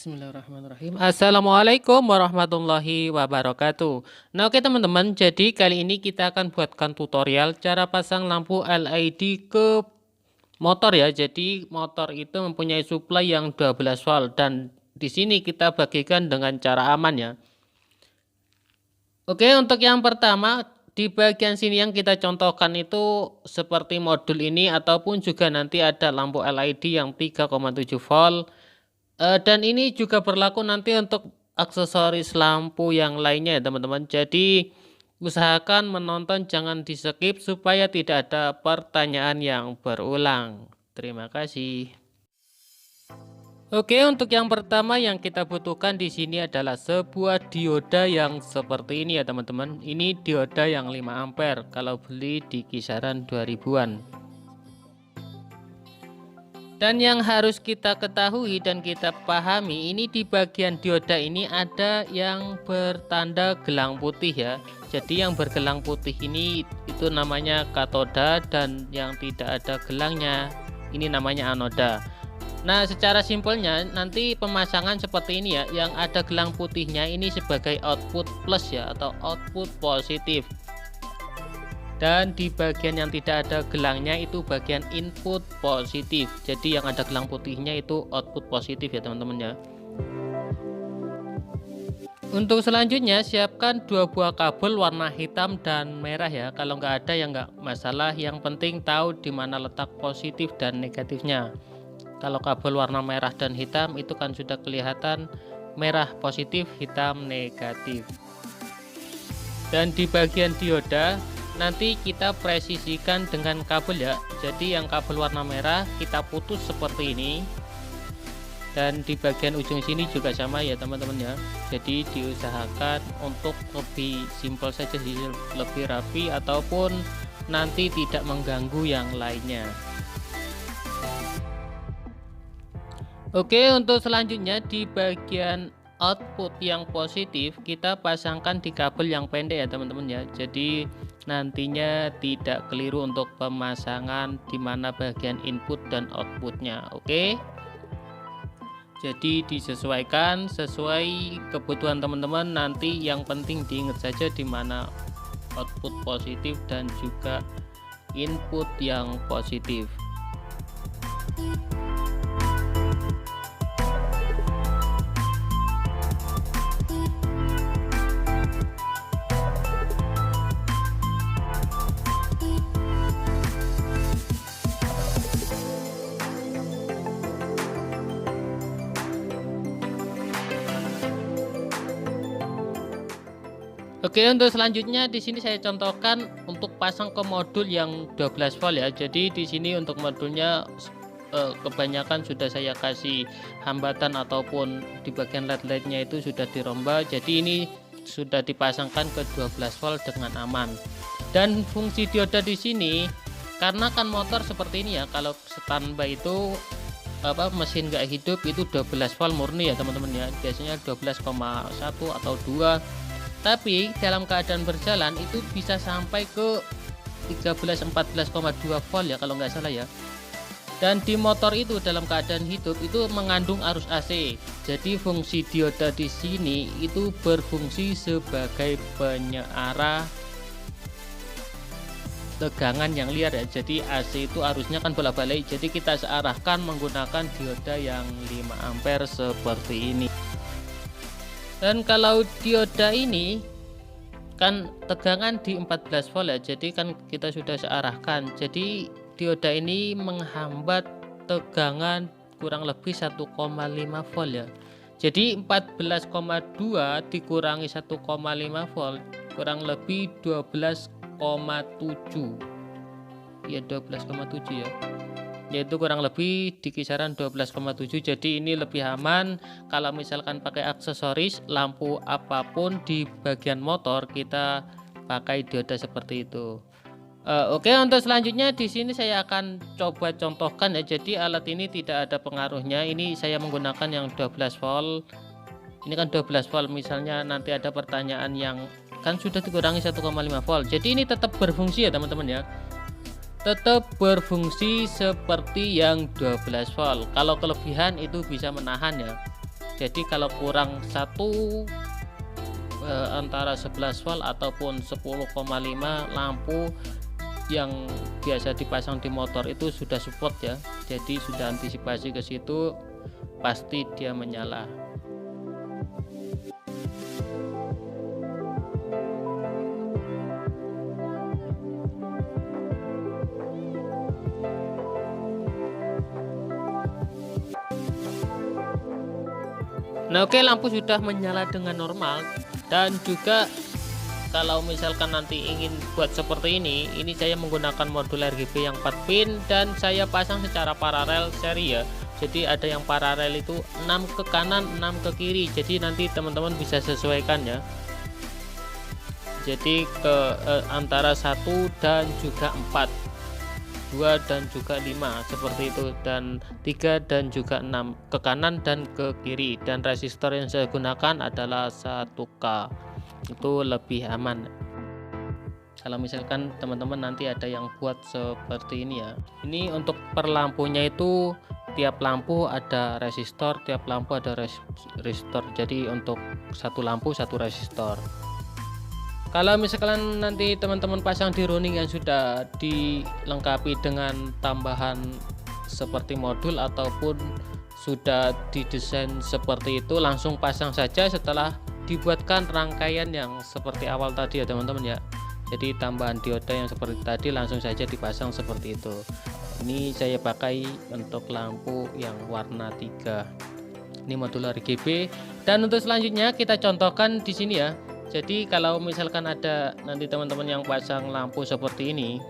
Bismillahirrahmanirrahim. Assalamualaikum warahmatullahi wabarakatuh. Nah, oke teman-teman, jadi kali ini kita akan buatkan tutorial cara pasang lampu LED ke motor ya. Jadi motor itu mempunyai supply yang 12 volt dan di sini kita bagikan dengan cara aman ya. Oke, untuk yang pertama di bagian sini yang kita contohkan itu seperti modul ini ataupun juga nanti ada lampu LED yang 3,7 volt. Dan ini juga berlaku nanti untuk aksesoris lampu yang lainnya ya teman-teman. Jadi usahakan menonton, jangan di skip supaya tidak ada pertanyaan yang berulang. Terima kasih. Oke, untuk yang pertama yang kita butuhkan di sini adalah sebuah dioda yang seperti ini ya teman-teman. Ini dioda yang 5 ampere kalau beli di kisaran 2000-an. Dan yang harus kita ketahui dan kita pahami, ini di bagian dioda ini ada yang bertanda gelang putih ya. Jadi yang bergelang putih ini itu namanya katoda, dan yang tidak ada gelangnya ini namanya anoda. Nah, secara simpelnya nanti pemasangan seperti ini ya. Yang ada gelang putihnya ini sebagai output plus ya, atau output positif. Dan di bagian yang tidak ada gelangnya itu bagian input positif. Jadi yang ada gelang putihnya itu output positif ya teman-teman ya. Untuk selanjutnya siapkan 2 buah kabel warna hitam dan merah ya. Kalau nggak ada ya nggak masalah. Yang penting tahu di mana letak positif dan negatifnya. Kalau kabel warna merah dan hitam itu kan sudah kelihatan merah positif, hitam negatif. Dan di bagian dioda nanti kita presisikan dengan kabel ya. Jadi yang kabel warna merah kita putus seperti ini, dan di bagian ujung sini juga sama ya teman-teman ya. Jadi diusahakan untuk lebih simpel saja, lebih rapi ataupun nanti tidak mengganggu yang lainnya. Oke, untuk selanjutnya di bagian output yang positif kita pasangkan di kabel yang pendek ya teman-teman ya. Jadi nantinya tidak keliru untuk pemasangan di mana bagian input dan outputnya. Oke, jadi disesuaikan sesuai kebutuhan teman-teman. Nanti yang penting diingat saja di mana output positif dan juga input yang positif. Oke, untuk selanjutnya di sini saya contohkan untuk pasang ke modul yang 12 volt ya. Jadi di sini untuk modulnya kebanyakan sudah saya kasih hambatan ataupun di bagian led-lednya itu sudah dirombak. Jadi ini sudah dipasangkan ke 12 volt dengan aman. Dan fungsi dioda di sini karena kan motor seperti ini ya. Kalau standby itu mesin nggak hidup itu 12 volt murni ya teman-teman ya. Biasanya 12,1 atau 2. Tapi dalam keadaan berjalan itu bisa sampai ke 14-14,2 volt ya kalau nggak salah ya. Dan di motor itu dalam keadaan hidup itu mengandung arus AC. Jadi fungsi dioda di sini itu berfungsi sebagai penyeara tegangan yang liar ya. Jadi AC itu arusnya kan bolak-balik. Jadi kita searahkan menggunakan dioda yang 5 ampere seperti ini. Dan kalau dioda ini kan tegangan di 14 volt ya, jadi kan kita sudah searahkan. Jadi dioda ini menghambat tegangan kurang lebih 1,5 volt ya. Jadi 14,2 dikurangi 1,5 volt kurang lebih 12,7 ya, 12,7 ya, yaitu kurang lebih di kisaran 12,7. Jadi ini lebih aman kalau misalkan pakai aksesoris lampu apapun di bagian motor kita pakai dioda seperti itu. Oke, untuk selanjutnya di sini saya akan coba contohkan ya. Jadi alat ini tidak ada pengaruhnya. Ini saya menggunakan yang 12 volt. Ini kan 12 volt, misalnya nanti ada pertanyaan yang kan sudah dikurangi 1,5 volt. Jadi ini tetap berfungsi ya teman-teman ya. Tetap berfungsi seperti yang 12 volt. Kalau kelebihan itu bisa menahan ya. Jadi kalau kurang satu antara 11 volt ataupun 10,5 lampu yang biasa dipasang di motor itu sudah support ya, jadi sudah antisipasi ke situ, pasti dia menyala. Nah oke, lampu sudah menyala dengan normal. Dan juga kalau misalkan nanti ingin buat seperti ini saya menggunakan modul RGB yang 4 pin dan saya pasang secara paralel seri ya. Jadi ada yang paralel itu 6 ke kanan 6 ke kiri, jadi nanti teman-teman bisa sesuaikan ya. Jadi ke antara 1 dan juga 4, 2 dan juga 5 seperti itu, dan 3 dan juga 6 ke kanan dan ke kiri. Dan resistor yang saya gunakan adalah 1K, itu lebih aman. Kalau misalkan teman-teman nanti ada yang buat seperti ini ya, ini untuk per lampunya itu tiap lampu ada resistor, tiap lampu ada resistor, jadi untuk satu lampu satu resistor. Kalau misalkan nanti teman-teman pasang di running yang sudah dilengkapi dengan tambahan seperti modul ataupun sudah didesain seperti itu, langsung pasang saja setelah dibuatkan rangkaian yang seperti awal tadi ya teman-teman ya. Jadi tambahan dioda yang seperti tadi langsung saja dipasang seperti itu. Ini saya pakai untuk lampu yang warna 3. Ini modul RGB. Dan untuk selanjutnya kita contohkan di sini ya. Jadi kalau misalkan ada nanti teman-teman yang pasang lampu seperti ini,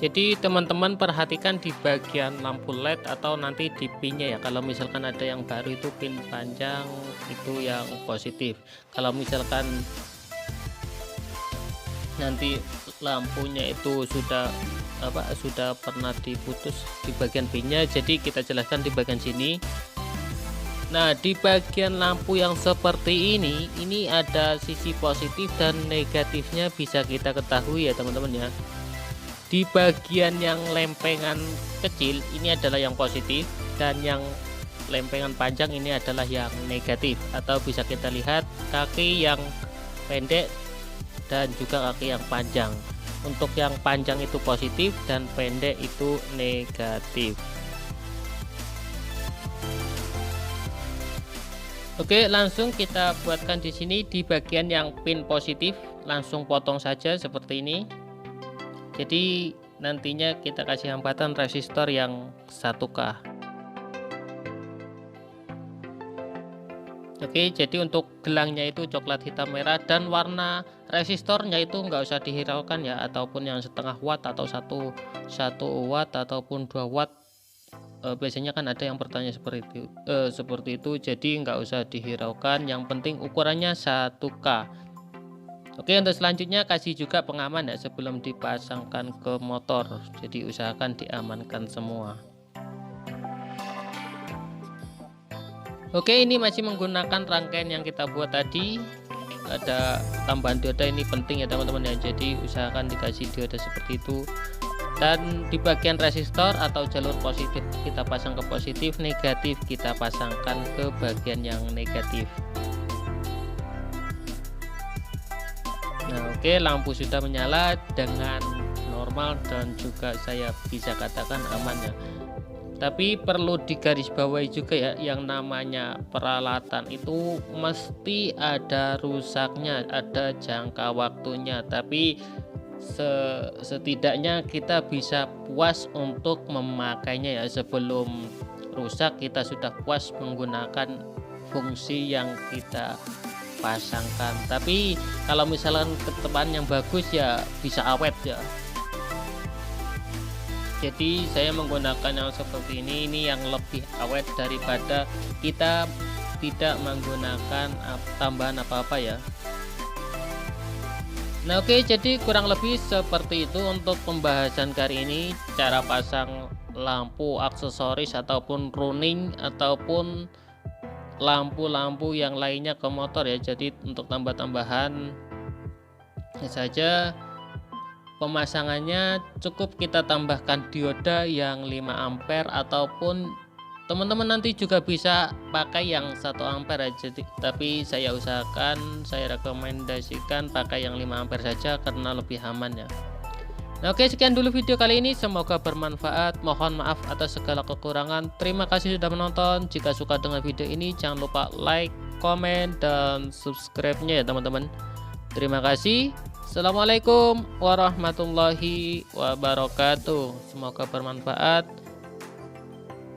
jadi teman-teman perhatikan di bagian lampu LED atau nanti di pinnya ya. Kalau misalkan ada yang baru itu pin panjang itu yang positif. Kalau misalkan nanti lampunya itu sudah pernah diputus di bagian pinnya, jadi kita jelaskan di bagian sini. Nah di bagian lampu yang seperti ini ada sisi positif dan negatifnya bisa kita ketahui ya teman-teman ya. Di bagian yang lempengan kecil ini adalah yang positif, dan yang lempengan panjang ini adalah yang negatif, atau bisa kita lihat kaki yang pendek dan juga kaki yang panjang. Untuk yang panjang itu positif dan pendek itu negatif. Oke, langsung kita buatkan di sini di bagian yang pin positif, langsung potong saja seperti ini. Jadi nantinya kita kasih hambatan resistor yang 1K. Oke, jadi untuk gelangnya itu coklat hitam merah, dan warna resistornya itu nggak usah dihiraukan ya, ataupun yang setengah watt atau 1 watt ataupun 2 watt. Biasanya kan ada yang bertanya seperti itu, jadi nggak usah dihiraukan, yang penting ukurannya 1K. Oke, untuk selanjutnya kasih juga pengaman ya sebelum dipasangkan ke motor, jadi usahakan diamankan semua. Oke, ini masih menggunakan rangkaian yang kita buat tadi. Ada tambahan dioda, ini penting ya teman-teman ya, jadi usahakan dikasih dioda seperti itu. Dan di bagian resistor atau jalur positif kita pasang ke positif, negatif kita pasangkan ke bagian yang negatif. Nah oke, lampu sudah menyala dengan normal dan juga saya bisa katakan aman ya. Tapi perlu digarisbawahi juga ya, yang namanya peralatan itu mesti ada rusaknya, ada jangka waktunya. Tapi setidaknya kita bisa puas untuk memakainya ya. Sebelum rusak kita sudah puas menggunakan fungsi yang kita pasangkan. Tapi kalau misalkan ketepan yang bagus ya bisa awet ya. Jadi saya menggunakan yang seperti ini yang lebih awet daripada kita tidak menggunakan tambahan apa-apa ya. Nah oke, jadi kurang lebih seperti itu untuk pembahasan kali ini, cara pasang lampu aksesoris ataupun running ataupun lampu-lampu yang lainnya ke motor ya. Jadi untuk tambah-tambahan saja, pemasangannya cukup kita tambahkan dioda yang 5 ampere ataupun Teman-teman nanti juga bisa pakai yang 1 ampere jadi, tapi saya usahakan, saya rekomendasikan pakai yang 5 ampere saja karena lebih aman ya. Nah, oke, sekian dulu video kali ini, semoga bermanfaat. Mohon maaf atas segala kekurangan. Terima kasih sudah menonton. Jika suka dengan video ini jangan lupa like, komen, dan subscribe-nya ya teman-teman. Terima kasih. Assalamualaikum warahmatullahi wabarakatuh. Semoga bermanfaat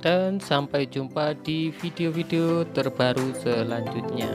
dan sampai jumpa di video-video terbaru selanjutnya.